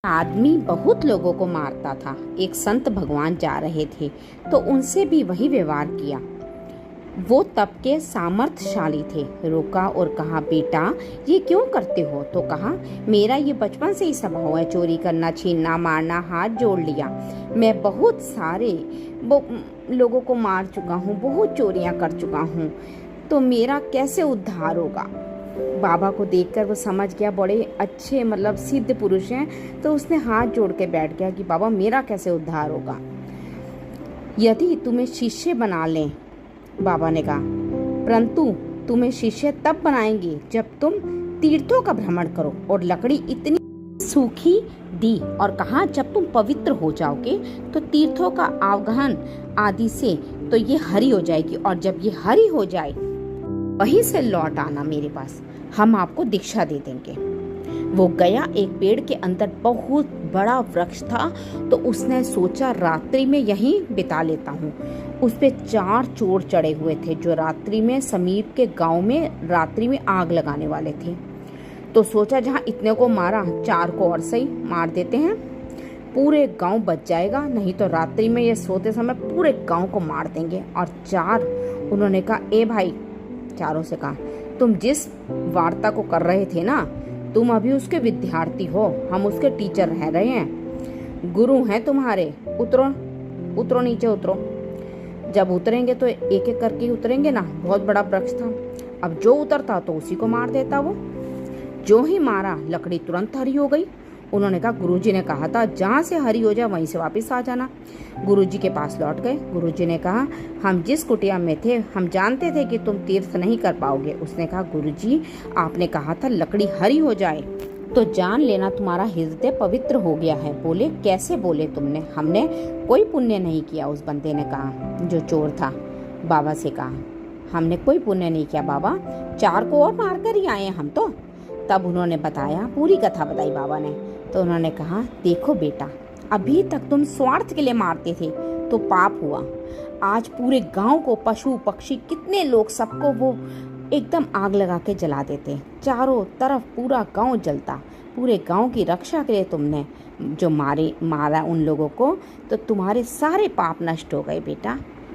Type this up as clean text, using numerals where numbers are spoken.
आदमी बहुत लोगों को मारता था। एक संत भगवान जा रहे थे तो उनसे भी वही व्यवहार किया। वो तब के सामर्थ्यशाली थे। रोका और कहा, बेटा ये क्यों करते हो? तो कहा, मेरा ये बचपन से ही स्वभाव है, चोरी करना, छीनना, मारना। हाथ जोड़ लिया। मैं बहुत सारे लोगों को मार चुका हूँ, बहुत चोरियां कर चुका हूँ, तो मेरा कैसे उद्धार होगा? बाबा को देखकर वो समझ गया बड़े अच्छे सिद्ध पुरुष हैं, तो उसने हाथ जोड़ के बैठ गया कि बाबा मेरा कैसे उद्धार होगा। यदि तुम्हें शिष्य बना लें, बाबा ने कहा, परंतु तुम्हें शिष्य तब बनाएंगे जब तुम तीर्थों का भ्रमण करो। और लकड़ी इतनी सूखी दी और कहा, जब तुम पवित्र हो जाओगे तो तीर्थों का अवगाहन आदि से तो ये हरी हो जाएगी, और जब ये हरी हो जाए वहीं से लौट आना मेरे पास, हम आपको दीक्षा दे देंगे। वो गया। एक पेड़ के अंदर बहुत बड़ा वृक्ष था, तो उसने सोचा रात्रि में यहीं बिता लेता हूँ। उस पे 4 चोर चढ़े हुए थे जो रात्रि में समीप के गांव में रात्रि में आग लगाने वाले थे। तो सोचा जहाँ इतने को मारा, 4 को और सही मार देते हैं, पूरे गांव बच जाएगा। नहीं तो रात्रि में ये सोते समय पूरे गांव को मार देंगे। और 4 उन्होंने कहा, ए भाई, चारों से कहा, तुम जिस वार्ता को कर रहे थे ना, तुम अभी उसके विद्यार्थी हो, हम उसके टीचर रह रहे हैं, गुरु हैं तुम्हारे। उतरो उतरो, नीचे उतरो। जब उतरेंगे तो एक एक करके उतरेंगे ना। बहुत बड़ा वृक्ष था, अब जो उतरता तो उसी को मार देता। वो जो ही मारा, लकड़ी तुरंत हरी हो गई। उन्होंने कहा, गुरुजी ने कहा था जहाँ से हरी हो जाए वहीं से वापस आ जाना। गुरुजी के पास लौट गए। गुरुजी ने कहा, हम जिस कुटिया में थे हम जानते थे कि तुम तीर्थ नहीं कर पाओगे। उसने कहा, गुरुजी आपने कहा था लकड़ी हरी हो जाए तो जान लेना तुम्हारा हृदय पवित्र हो गया है। बोले, कैसे बोले तुमने? हमने कोई पुण्य नहीं किया। उस बंदे ने कहा, जो चोर था, बाबा से कहा, हमने कोई पुण्य नहीं किया बाबा, 4 को और मार कर ही आए हम तो। तब उन्होंने बताया, पूरी कथा बताई बाबा ने। तो उन्होंने कहा, देखो बेटा, अभी तक तुम स्वार्थ के लिए मारते थे तो पाप हुआ। आज पूरे गांव को, पशु पक्षी, कितने लोग, सबको वो एकदम आग लगा के जला देते। चारों तरफ पूरा गांव जलता। पूरे गांव की रक्षा के लिए तुमने जो मारा उन लोगों को, तो तुम्हारे सारे पाप नष्ट हो गए बेटा।